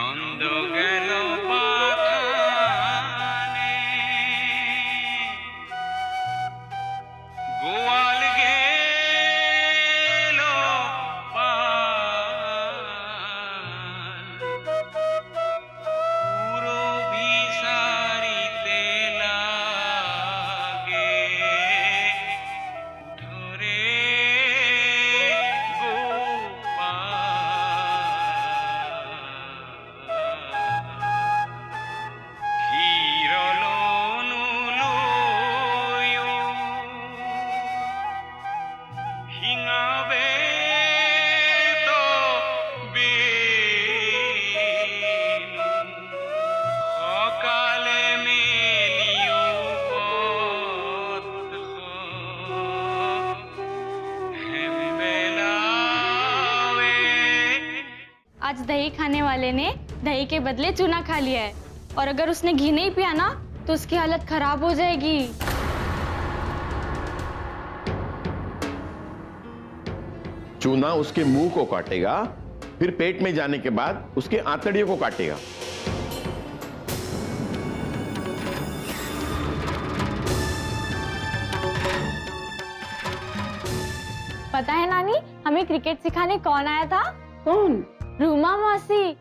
নন্দ গেল পাখানে, গোয়াল গেল পাল, পুরো ভিসারিতে লাগে উঠরে आज दही खाने वाले ने दही के बदले चूना खा लिया है, और अगर उसने घी नहीं पिया ना तो उसकी हालत खराब हो जाएगी। चूना उसके मुंह को काटेगा, फिर पेट में जाने के बाद उसके आंतड़ियों को काटेगा। पता है नानी, हमें क्रिकेट सिखाने कौन आया था? कौन? रूमा मौसी।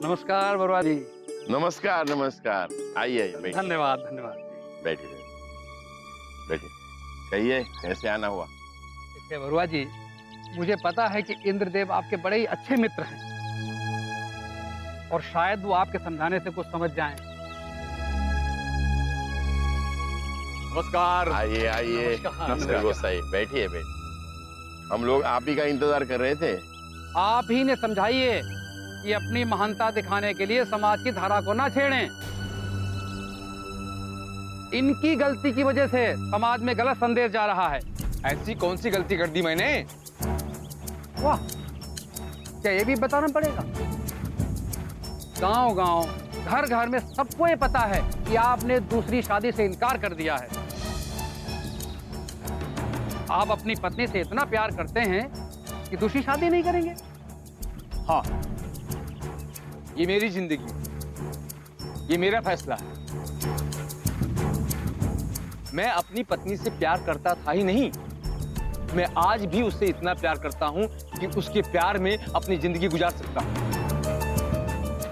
नमस्कार बरुआ जी। नमस्कार नमस्कार, आइए आइए, बैठिए। धन्यवाद धन्यवाद। बैठिए बैठिए। कहिए, कैसे आना हुआ? देखिए बरुआ जी, मुझे पता है कि इंद्रदेव आपके बड़े ही अच्छे मित्र हैं, और शायद वो आपके समझाने से कुछ समझ जाएं। नमस्कार। आइए आइए, नमस्कार। गोसाई बैठिए बैठिए। हम लोग आप ही का इंतजार कर रहे थे। आप ही ने समझाइए कि अपनी महानता दिखाने के लिए समाज की धारा को ना छेड़ें। इनकी गलती की वजह से समाज में गलत संदेश जा रहा है। ऐसी कौन सी गलती कर दी मैंने? वाह, क्या ये भी बताना पड़ेगा? गांव गांव, घर घर में सबको ये पता है कि आपने दूसरी शादी से इनकार कर दिया है। आप अपनी पत्नी से इतना प्यार करते हैं कि दूसरी शादी नहीं करेंगे। हाँ, ये मेरी जिंदगी, ये मेरा फैसला है। मैं अपनी पत्नी से प्यार करता था ही नहीं, मैं आज भी उससे इतना प्यार करता हूं कि उसके प्यार में अपनी जिंदगी गुजार सकता हूं,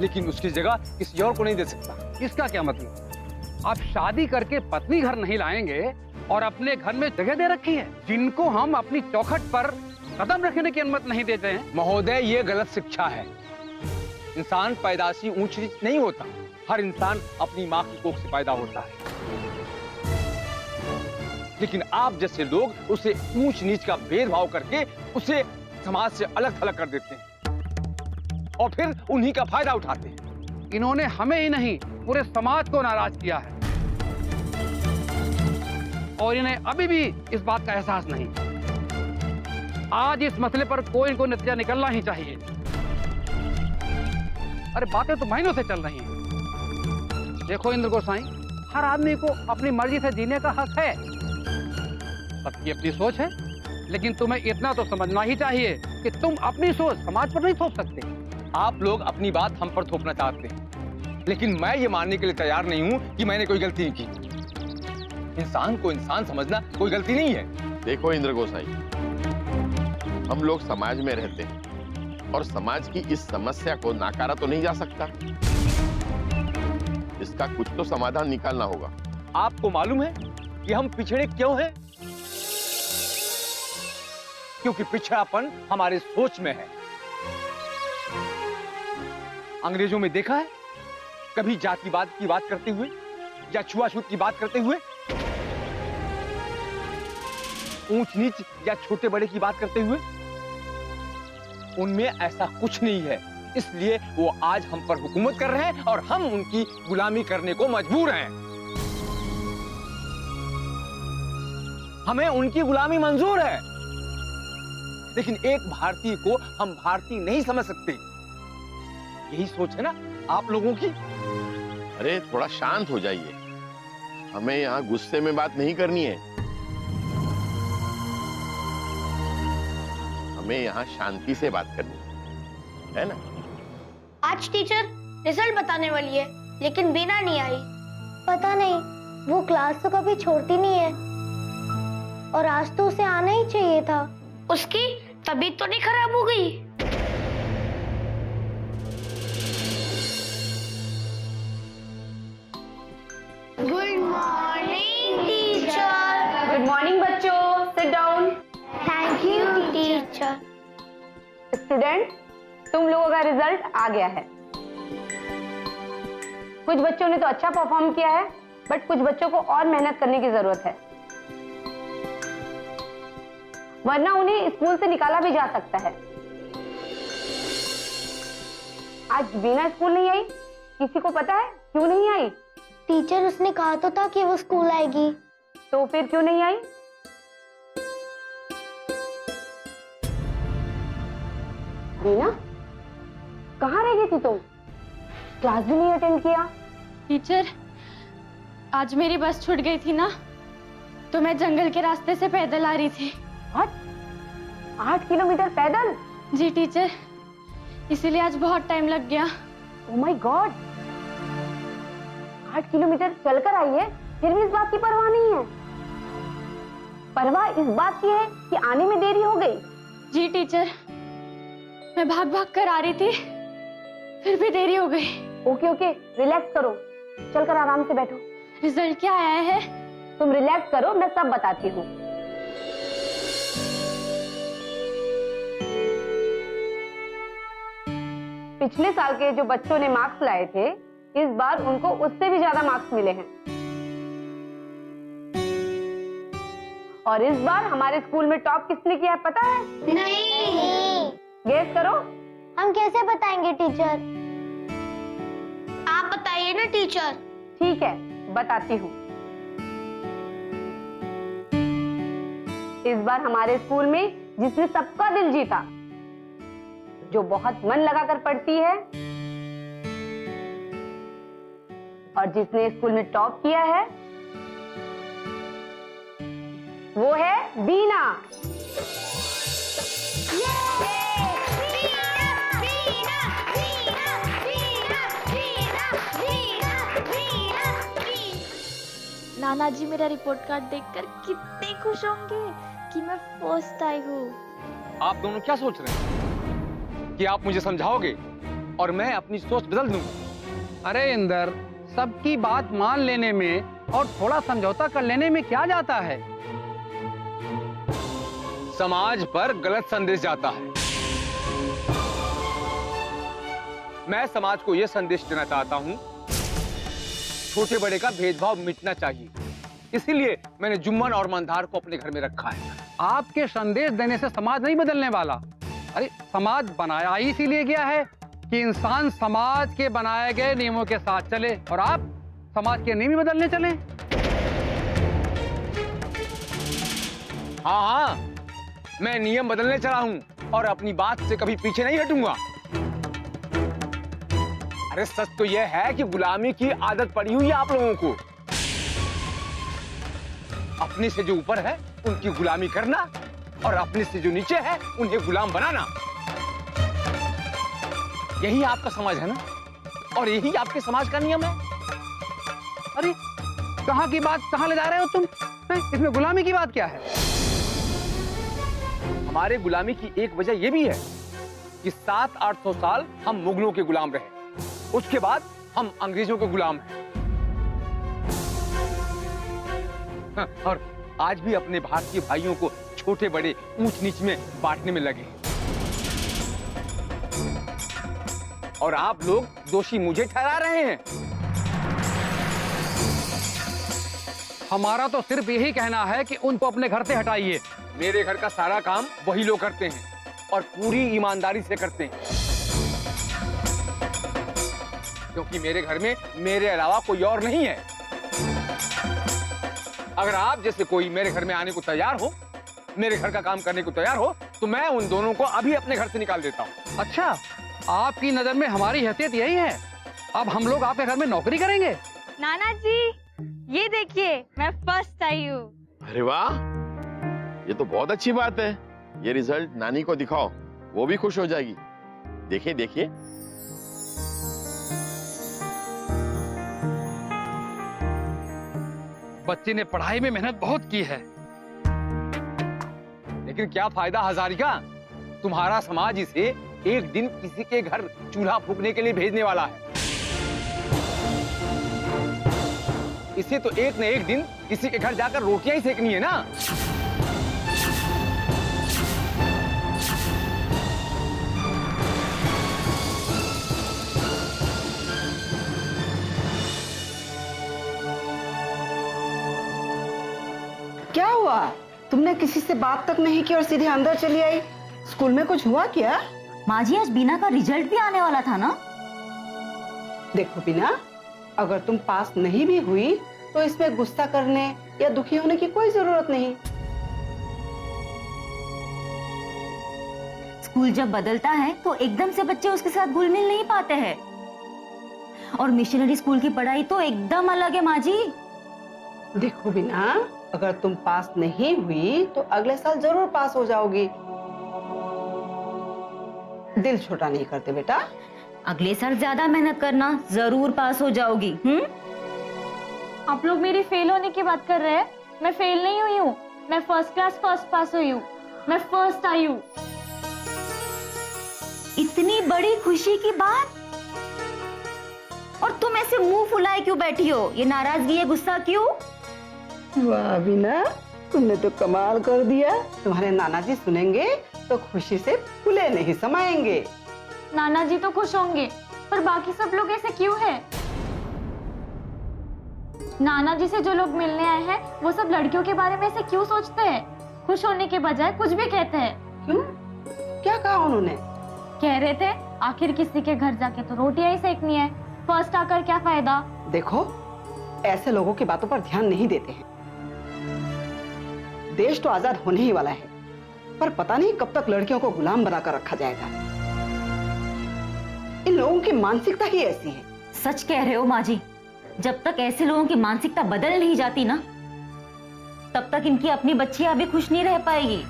लेकिन उसकी जगह किसी और को नहीं दे सकता। इसका क्या मतलब? आप शादी करके पत्नी घर नहीं लाएंगे और अपने घर में जगह दे रखी है जिनको हम अपनी चौखट पर कदम रखने की अनुमति नहीं देते हैं। महोदय, ये गलत शिक्षा है। इंसान पैदाशी ऊंच नीच नहीं होता, हर इंसान अपनी माँ की कोख से पैदा होता है, लेकिन आप जैसे लोग उसे ऊंच नीच का भेदभाव करके उसे समाज से अलग थलग कर देते हैं और फिर उन्हीं का फायदा उठाते हैं। इन्होंने हमें ही नहीं, पूरे समाज को नाराज किया है, और इन्हें अभी भी इस बात का एहसास नहीं। आज इस मसले पर कोई इनको नतीजा निकलना ही चाहिए। अरे बातें तो महीनों से चल रही हैं। देखो इंद्र गोसाई, हर आदमी को अपनी मर्जी से जीने का हक है, सबकी अपनी सोच है, लेकिन तुम्हें इतना तो समझना ही चाहिए कि तुम अपनी सोच समाज पर नहीं थोप सकते। आप लोग अपनी बात हम पर थोपना चाहते हैं, लेकिन मैं ये मानने के लिए तैयार नहीं हूं कि मैंने कोई गलती की। इंसान को इंसान समझना कोई गलती नहीं है। देखो इंद्र गोसाई, हम लोग समाज में रहते हैं और समाज की इस समस्या को नकारा तो नहीं जा सकता। इसका कुछ तो समाधान निकालना होगा। आपको मालूम है कि हम पिछड़े क्यों हैं? क्योंकि पिछड़ापन हमारे सोच में है। अंग्रेजों में देखा है कभी जातिवाद की बात करते हुए या छुआछूत की बात करते हुए, ऊंच नीच या छोटे बड़े की बात करते हुए? उनमें ऐसा कुछ नहीं है, इसलिए वो आज हम पर हुकूमत कर रहे हैं और हम उनकी गुलामी करने को मजबूर हैं। हमें उनकी गुलामी मंजूर है, लेकिन एक भारतीय को हम भारतीय नहीं समझ सकते। यही सोच है ना आप लोगों की? अरे थोड़ा शांत हो जाइए, हमें यहाँ गुस्से में बात नहीं करनी है, हमें यहाँ शांति से बात करनी है ना? आज टीचर रिजल्ट बताने वाली है, लेकिन बीना नहीं आई। पता नहीं, वो क्लास तो कभी छोड़ती नहीं है, और आज तो उसे आना ही चाहिए था। उसकी तबीयत तो नहीं खराब हो गई? Good morning teacher. Good morning बच्चों, sit down. Thank you teacher. Student, तुम लोगों का रिजल्ट आ गया है। कुछ बच्चों ने तो अच्छा परफॉर्म किया है, बट कुछ बच्चों को और मेहनत करने की जरूरत है, वरना उन्हें स्कूल से निकाला भी जा सकता है। आज बीना स्कूल नहीं आई, किसी को पता है क्यों नहीं आई? टीचर, उसने कहा तो था कि वो स्कूल आएगी। तो फिर क्यों नहीं आई? बीना, कहाँ रह गई थी तुम? क्लास भी नहीं अटेंड किया? टीचर, आज मेरी बस छूट गई थी ना, तो मैं जंगल के रास्ते से पैदल आ रही थी। 8 किलोमीटर पैदल? जी टीचर, इसीलिए आज बहुत टाइम लग गया। ओह माय गॉड, 8 किलोमीटर चलकर आई है, फिर भी इस बात की परवाह नहीं है। परवाह इस बात की है कि आने में देरी हो गई। जी टीचर, मैं भाग भाग कर आ रही थी, फिर भी देरी हो गई। ओके ओके, रिलैक्स करो, चलकर आराम से बैठो। रिजल्ट क्या आया है? तुम रिलैक्स करो, मैं सब बताती हूँ। पिछले साल के जो बच्चों ने मार्क्स लाए थे, इस बार उनको उससे भी ज्यादा मार्क्स मिले हैं। और इस बार हमारे स्कूल में टॉप किसने किया है पता है? नहीं। गेस करो। हम कैसे बताएंगे टीचर? आप बताइए ना टीचर। ठीक है, बताती हूँ। इस बार हमारे स्कूल में जिसने सबका दिल जीता, जो बहुत मन लगाकर पढ़ती है, और जिसने स्कूल में टॉप किया है, वो है बीना। नाना जी मेरा रिपोर्ट कार्ड देखकर कितने खुश होंगे कि मैं फर्स्ट आई हूँ। आप दोनों क्या सोच रहे हैं कि आप मुझे समझाओगे और मैं अपनी सोच बदल दूंगा? अरे इंदर, सबकी बात मान लेने में और थोड़ा समझौता कर लेने में क्या जाता है? समाज पर गलत संदेश जाता है। मैं समाज को यह संदेश देना चाहता हूं, छोटे बड़े का भेदभाव मिटना चाहिए। इसीलिए मैंने जुम्मन और मंदार को अपने घर में रखा है। आपके संदेश देने से समाज नहीं बदलने वाला। अरे समाज बनाया ही इसीलिए गया है कि इंसान समाज के बनाए गए नियमों के साथ चले, और आप समाज के नियम ही बदलने चले। हाँ हाँ, मैं नियम बदलने चला हूं और अपनी बात से कभी पीछे नहीं हटूंगा। अरे सच तो यह है कि गुलामी की आदत पड़ी हुई है आप लोगों को। अपने से जो ऊपर है उनकी गुलामी करना, और अपने से जो नीचे है उन्हें गुलाम बनाना। यही आपका समाज है ना, और यही आपके समाज का नियम है। अरे कहाँ की बात कहाँ ले जा रहे हो तुम? इसमें गुलामी की बात क्या है? हमारे गुलामी की एक वजह यह भी है कि 700-800 साल हम मुगलों के गुलाम रहे, उसके बाद हम अंग्रेजों के गुलाम हैं। हाँ, और आज भी अपने भारतीय भाइयों को छोटे बड़े ऊंच नीच में बांटने में लगे। और आप लोग दोषी मुझे ठहरा रहे हैं। हमारा तो सिर्फ यही कहना है कि उनको अपने घर से हटाइए। मेरे घर का सारा काम वही लोग करते हैं, और पूरी ईमानदारी से करते हैं, क्योंकि मेरे घर में मेरे अलावा कोई और नहीं है। अगर आप जैसे कोई मेरे घर में आने को तैयार हो, मेरे घर का काम करने को तैयार हो, तो मैं उन दोनों को अभी अपने घर से निकाल देता हूँ। अच्छा, आपकी नजर में हमारी हैसियत यही है, अब हम लोग आपके घर में नौकरी करेंगे? नाना जी, ये देखिए, मैं फर्स्ट आई हूँ। अरे वाह, ये तो बहुत अच्छी बात है। ये रिजल्ट नानी को दिखाओ, वो भी खुश हो जाएगी। देखिए देखिए। बच्चे ने पढ़ाई में मेहनत बहुत की है। लेकिन क्या फायदा हजारिका, तुम्हारा समाज इसे एक दिन किसी के घर चूल्हा फूकने के लिए भेजने वाला है। इसे तो एक न एक दिन किसी के घर जाकर रोटियां ही सेकनी है ना। क्या हुआ? तुमने किसी से बात तक नहीं की और सीधे अंदर चली आई। स्कूल में कुछ हुआ क्या? माँ जी, आज बीना का रिजल्ट भी आने वाला था ना। देखो बीना, अगर तुम पास नहीं भी हुई तो इसमें गुस्सा करने या दुखी होने की कोई जरूरत नहीं। स्कूल जब बदलता है तो एकदम से बच्चे उसके साथ घुल मिल नहीं पाते हैं, और मिशनरी स्कूल की पढ़ाई तो एकदम अलग है माँ जी। देखो बीना, अगर तुम पास नहीं हुई तो अगले साल जरूर पास हो जाओगी। दिल छोटा नहीं करते बेटा। अगले साल ज्यादा मेहनत करना, जरूर पास हो जाओगी। आप लोग मेरी फेल होने की बात कर रहे हैं? मैं फेल नहीं हुई हूँ, मैं फर्स्ट क्लास फर्स्ट पास हुई हूँ, मैं फर्स्ट आई हूँ। इतनी बड़ी खुशी की बात, और तुम ऐसे मुंह फुलाए क्यों बैठी हो? ये नाराजगी, ये गुस्सा क्यों? वाह बीना, तुमने तो कमाल कर दिया। तुम्हारे नाना जी सुनेंगे तो खुशी से फूले नहीं समाएंगे। नाना जी तो खुश होंगे, पर बाकी सब लोग ऐसे क्यों हैं? नाना जी से जो लोग मिलने आए हैं वो सब लड़कियों के बारे में ऐसे क्यों सोचते हैं? खुश होने के बजाय कुछ भी कहते हैं। क्यों? क्या कहा उन्होंने? कह रहे थे आखिर किसी के घर जाके तो रोटियां ही सेकनी है, फर्स्ट आकर क्या फायदा। देखो, ऐसे लोगों की बातों पर ध्यान नहीं देते हैं। देश तो आजाद होने ही वाला है, पर पता नहीं कब तक लड़कियों को गुलाम बनाकर रखा जाएगा। इन लोगों की मानसिकता ही ऐसी है। सच कह रहे हो माँ जी, जब तक ऐसे लोगों की मानसिकता बदल नहीं जाती ना, तब तक इनकी अपनी बच्चियां भी खुश नहीं रह पाएगी।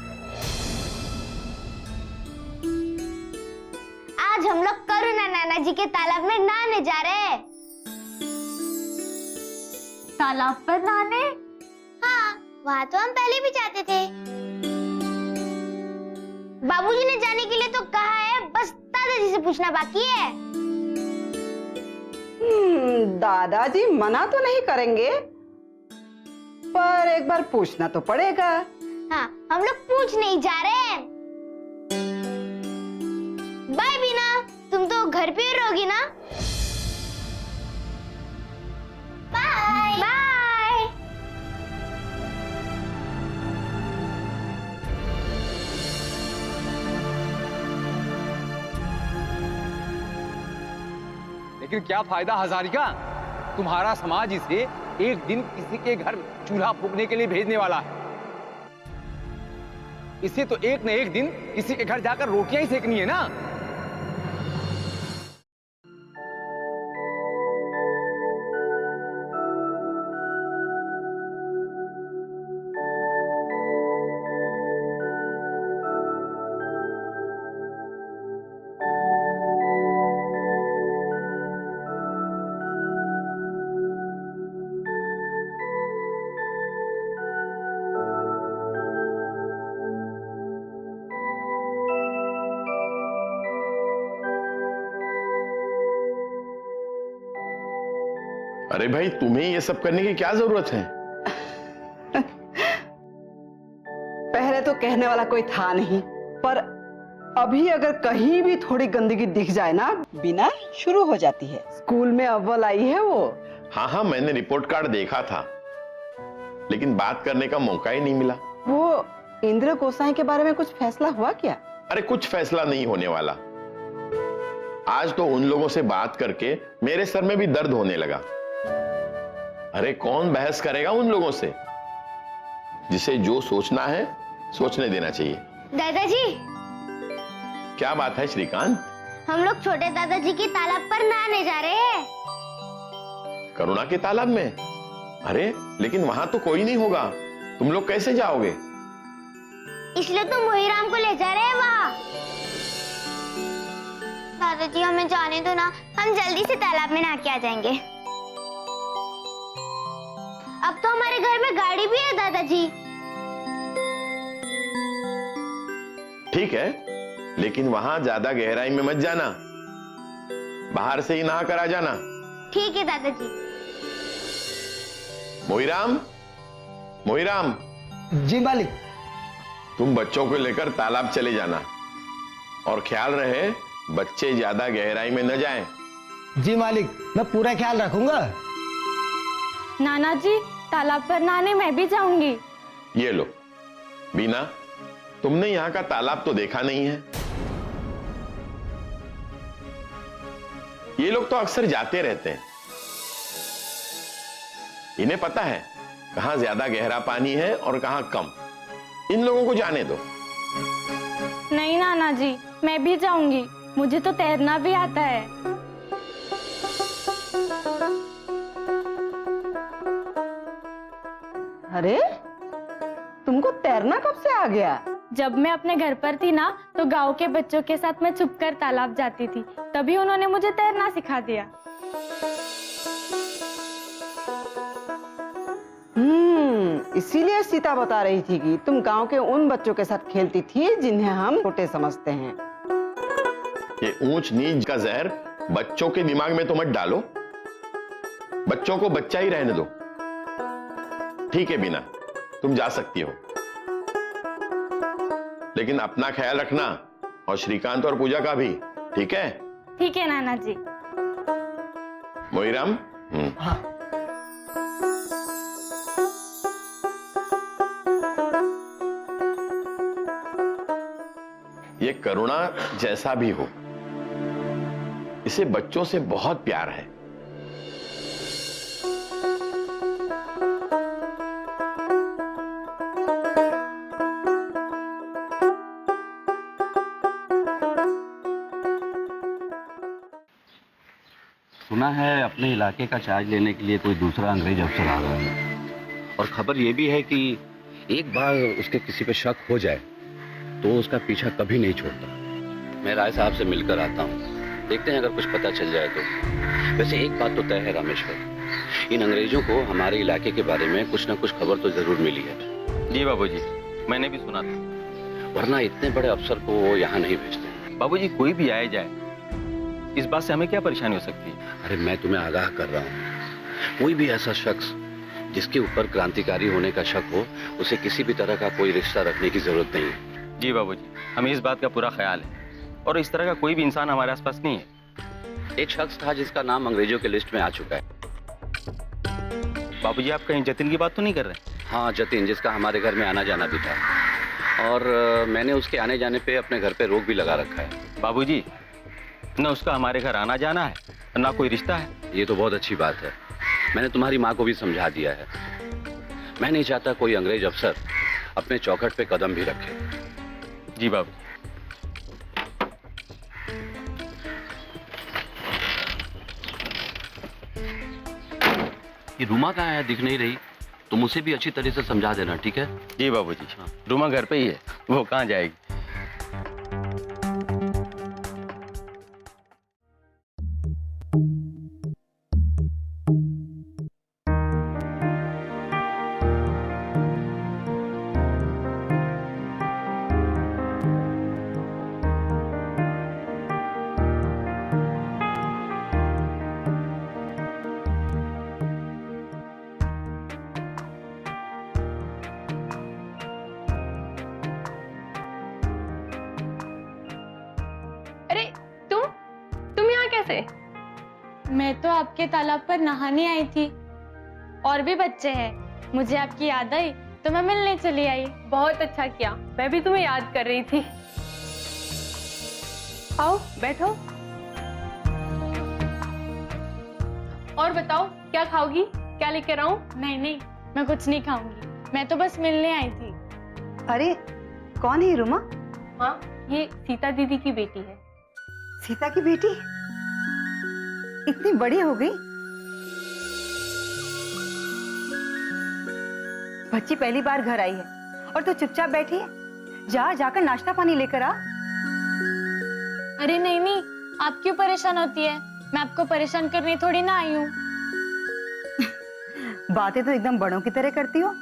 आज हम लोग करुणा नाना जी के तालाब में नहाने जा रहे हैं। तालाब पर नहाने? हाँ, वहाँ तो हम पहले भी जाते थे। बाबूजी ने जाने के लिए तो कहा है, बस दादाजी से पूछना बाकी है। दादाजी मना तो नहीं करेंगे, पर एक बार पूछना तो पड़ेगा। हाँ, हम लोग पूछ नहीं जा रहे हैं। बाय बीना, तुम तो घर पे ही रहोगी ना? Bye bye. लेकिन क्या फायदा हजारिका, तुम्हारा समाज इसे एक दिन किसी के घर चूल्हा फूकने के लिए भेजने वाला है। इसे तो एक न एक दिन किसी के घर जाकर रोटियां ही सेकनी है ना। अरे भाई, तुम्हें ये सब करने की क्या जरूरत है? पहले तो कहने वाला कोई था नहीं, पर अभी अगर कहीं भी थोड़ी गंदगी दिख जाए ना, बिना शुरू हो जाती है। स्कूल में अव्वल आई है वो। हाँ हाँ, मैंने रिपोर्ट कार्ड देखा था, लेकिन बात करने का मौका ही नहीं मिला। वो इंद्र गोसाई के बारे में कुछ फैसला हुआ क्या? अरे कुछ फैसला नहीं होने वाला। आज तो उन लोगों से बात करके मेरे सर में भी दर्द होने लगा। अरे कौन बहस करेगा उन लोगों से? जिसे जो सोचना है सोचने देना चाहिए। दादाजी, क्या बात है श्रीकांत? हम लोग छोटे दादाजी के तालाब पर नहाने जा रहे हैं। करुणा के तालाब में? अरे लेकिन वहां तो कोई नहीं होगा, तुम लोग कैसे जाओगे? इसलिए तो मोहीराम को ले जा रहे हैं वहाँ। दादाजी हमें जाने दो ना, हम जल्दी से तालाब में नहा के आ जाएंगे। अब तो हमारे घर में गाड़ी भी है दादाजी। ठीक है, लेकिन वहां ज्यादा गहराई में मत जाना, बाहर से ही नहा कर आ जाना। ठीक है दादाजी। मोहीराम, मोहीराम। जी मालिक। तुम बच्चों को लेकर तालाब चले जाना और ख्याल रहे बच्चे ज्यादा गहराई में न जाएं। जी मालिक, मैं पूरा ख्याल रखूंगा। नाना जी, तालाब पर नहाने मैं भी जाऊंगी। ये लो बीना, तुमने यहाँ का तालाब तो देखा नहीं है। ये लोग तो अक्सर जाते रहते हैं, इन्हें पता है कहां ज्यादा गहरा पानी है और कहां कम। इन लोगों को जाने दो। नहीं नाना जी, मैं भी जाऊंगी, मुझे तो तैरना भी आता है। अरे तुमको तैरना कब से आ गया? जब मैं अपने घर पर थी ना, तो गांव के बच्चों के साथ मैं छुपकर तालाब जाती थी, तभी उन्होंने मुझे तैरना सिखा दिया। इसीलिए सीता बता रही थी कि तुम गांव के उन बच्चों के साथ खेलती थी जिन्हें हम छोटे समझते हैं। ये ऊंच नीच का जहर बच्चों के दिमाग में तो मत डालो, बच्चों को बच्चा ही रहने दो। ठीक है बीना, तुम जा सकती हो, लेकिन अपना ख्याल रखना और श्रीकांत और पूजा का भी। ठीक है? ठीक है नाना जी। मोहीराम। हाँ। ये करुणा जैसा भी हो, इसे बच्चों से बहुत प्यार है। सुना है अपने इलाके का चार्ज लेने के लिए कोई दूसरा अंग्रेज अफसर आ रहा है, और खबर यह भी है कि एक बार उसके किसी पे शक हो जाए तो उसका पीछा कभी नहीं छोड़ता। मैं राय साहब से मिलकर आता हूँ, देखते हैं अगर कुछ पता चल जाए तो। वैसे एक बात तो तय है रामेश्वर, इन अंग्रेजों को हमारे इलाके के बारे में कुछ ना कुछ खबर तो जरूर मिली है। जी बाबूजी, मैंने भी सुना था, वरना इतने बड़े अफसर को वो यहाँ नहीं भेजते। बाबूजी कोई भी आए जाए, इस बात से हमें क्या परेशानी हो सकती है? अरे मैं तुम्हें आगाह कर रहा हूँ, कोई भी ऐसा शख्स जिसके ऊपर क्रांतिकारी होने का शक हो, उसे किसी भी तरह का कोई रिश्ता रखने की जरूरत नहीं है। जी बाबूजी, हमें इस बात का पूरा ख्याल है, और इस तरह का कोई भी इंसान हमारे आसपास नहीं है। एक शख्स था जिसका नाम अंग्रेजों के लिस्ट में आ चुका है। बाबूजी, आप कहीं जतिन की बात तो नहीं कर रहे? हाँ, जतिन, जिसका हमारे घर में आना जाना भी था, और मैंने उसके आने जाने पे अपने घर पे रोक भी लगा रखा है। बाबूजी, न उसका हमारे घर आना जाना है, ना कोई रिश्ता है। ये तो बहुत अच्छी बात है, मैंने तुम्हारी माँ को भी समझा दिया है। मैं नहीं चाहता कोई अंग्रेज अफसर अपने चौखट पे कदम भी रखे। जी बाबू। ये रूमा कहाँ है, दिख नहीं रही? तुम उसे भी अच्छी तरह से समझा देना, ठीक है? जी बाबूजी, रूमा घर पे ही है, वो कहाँ जाएगी। मैं तो आपके तालाब पर नहाने आई थी, और भी बच्चे हैं, मुझे आपकी याद आई तो मैं मिलने चली आई। बहुत अच्छा किया, मैं भी तुम्हें याद कर रही थी। आओ बैठो, और बताओ क्या खाओगी, क्या लेकर आऊं? नहीं नहीं, मैं कुछ नहीं खाऊंगी, मैं तो बस मिलने आई थी। अरे कौन है रूमा? हाँ, ये सीता दीदी की बेटी है। सीता की बेटी इतनी बड़ी हो गई। बच्ची पहली बार घर आई है और तू चुपचाप बैठी है। जाकर नाश्ता पानी लेकर आ। अरे नहीं, आप क्यों परेशान होती है? मैं आपको परेशान करने थोड़ी ना आई हूँ। बातें तो एकदम बड़ों की तरह करती हो।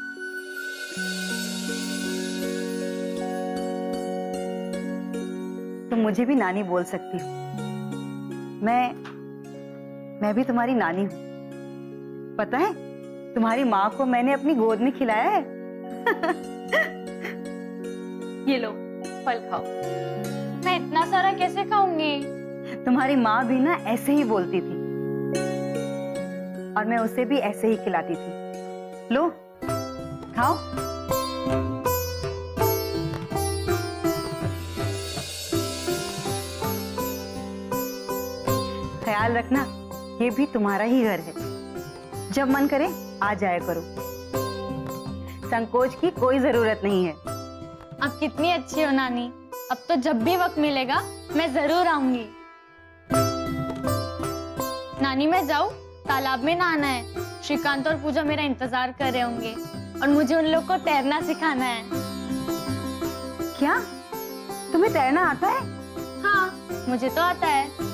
तुम मुझे भी नानी बोल सकती हो। मैं भी तुम्हारी नानी हूँ। पता है, तुम्हारी माँ को मैंने अपनी गोद में खिलाया है। ये लो, फल खाओ। मैं इतना सारा कैसे खाऊंगी? तुम्हारी माँ भी ना ऐसे ही बोलती थी और मैं उसे भी ऐसे ही खिलाती थी। लो, खाओ। ख्याल रखना, ये भी तुम्हारा ही घर है। जब मन करे आ जाया करो। संकोच की कोई जरूरत नहीं है। आप कितनी अच्छी हो नानी। अब तो जब भी वक्त मिलेगा मैं जरूर आऊंगी। नानी मैं जाऊं? तालाब में नहाना है। श्रीकांत और पूजा मेरा इंतजार कर रहे होंगे और मुझे उन लोग को तैरना सिखाना है। क्या तुम्हें तैरना आता है? हाँ, मुझे तो आता है।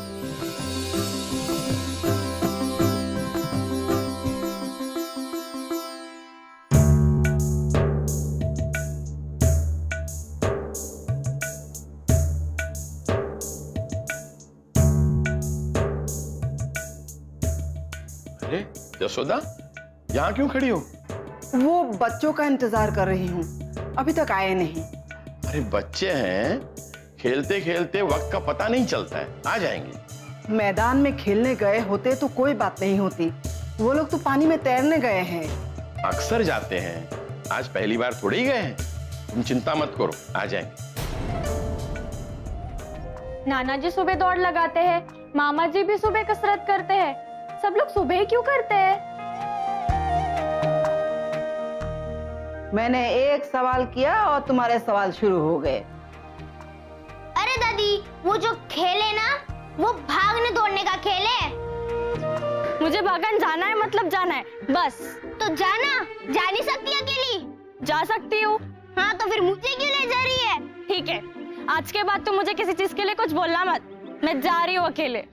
अरे यशोदा, यहाँ क्यों खड़ी हो? वो बच्चों का इंतजार कर रही हूँ, अभी तक आए नहीं। अरे बच्चे हैं, खेलते खेलते वक्त का पता नहीं चलता है, आ जाएंगे। मैदान में खेलने गए होते तो कोई बात नहीं होती। वो लोग तो पानी में तैरने गए हैं। अक्सर जाते हैं, आज पहली बार थोड़ी गए हैं। तुम चिंता मत करो, आ जाएंगे। नाना जी सुबह दौड़ लगाते हैं, मामा जी भी सुबह कसरत करते हैं। सब लोग सुबह क्यों करते हैं? मैंने एक सवाल किया और तुम्हारे सवाल शुरू हो गए। अरे दादी, वो जो खेल है ना, वो भागने दौड़ने का खेल है। मुझे बागान जाना है, मतलब जाना है, बस। तो जाना, जा नहीं सकती अकेली? जा सकती हूँ। हाँ, तो फिर मुझे क्यों ले जा रही है? ठीक है, आज के बाद तुम मुझे किसी चीज के लिए कुछ बोलना मत। मैं जा रही हूँ अकेले।